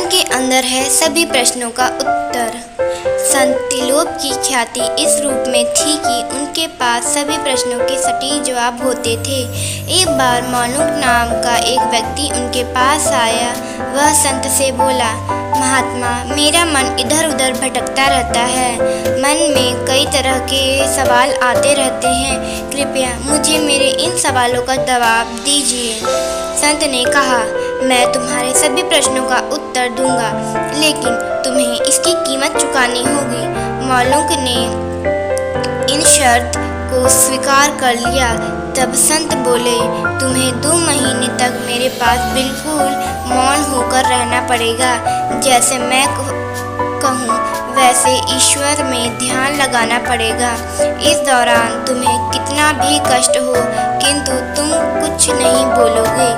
मन के अंदर है सभी प्रश्नों का उत्तर। संत तिलोप की ख्याति इस रूप में थी कि उनके पास सभी प्रश्नों के सटीक जवाब होते थे। एक बार मौलुक नाम का एक व्यक्ति उनके पास आया। वह संत से बोला, महात्मा, मेरा मन इधर उधर भटकता रहता है। मन में कई तरह के सवाल आते रहते हैं। कृपया मुझे मेरे इन सवालों का जवाब दीजिए। संत ने कहा, मैं तुम्हारे सभी प्रश्नों का उत्तर दूंगा, लेकिन तुम्हें इसकी कीमत चुकानी होगी। मौलुक ने इन शर्त को स्वीकार कर लिया। तब संत बोले, तुम्हें 2 महीने तक मेरे पास बिल्कुल मौन होकर रहना पड़ेगा। जैसे मैं कहूँ वैसे ईश्वर में ध्यान लगाना पड़ेगा। इस दौरान तुम्हें कितना भी कष्ट हो, किंतु तुम कुछ नहीं बोलोगे।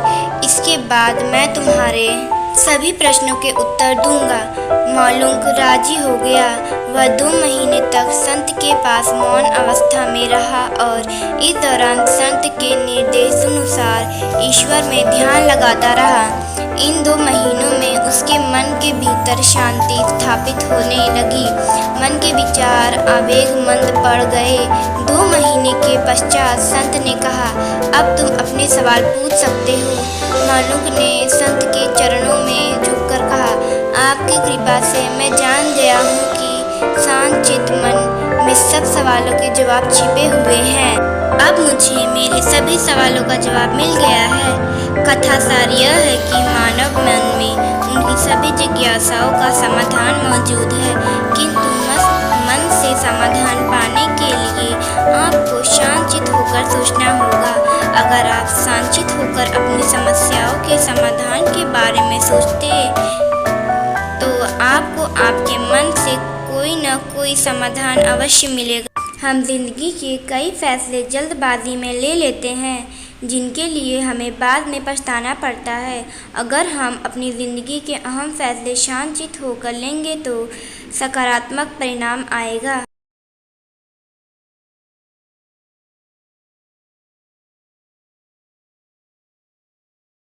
इसके बाद मैं तुम्हारे सभी प्रश्नों के उत्तर दूंगा। मौलुक राजी हो गया। वह 2 महीने तक संत के पास मौन अवस्था में रहा और इस दौरान संत के निर्देशानुसार ईश्वर में ध्यान लगाता रहा। इन 2 महीनों में उसके मन के भीतर शांति स्थापित होने लगी। मन के विचार आवेग मंद पड़ गए। 2 महीने के पश्चात संत ने कहा, अब तुम अपने सवाल पूछ सकते हो। मौलुक ने संत के चरणों में झुककर कहा, आपकी कृपा से मैं जान गया हूँ कि शांत चित्त मन में सब सवालों के जवाब छिपे हुए हैं। अब मुझे मेरे सभी सवालों का जवाब मिल गया है। कथा सार यह है कि मानव मन में उनकी सभी जिज्ञासाओं का समाधान मौजूद है, किंतु मन से समाधान पाने के लिए आपको शांतचित्त होकर सोचना होगा। अगर आप शांतचित्त होकर अपनी समस्याओं के समाधान के बारे में सोचते तो आपको आपके मन से कोई न कोई समाधान अवश्य मिलेगा। हम जिंदगी के कई फैसले जल्दबाजी में ले लेते हैं, जिनके लिए हमें बाद में पछताना पड़ता है। अगर हम अपनी ज़िंदगी के अहम फैसले शांतचित्त होकर लेंगे तो सकारात्मक परिणाम आएगा।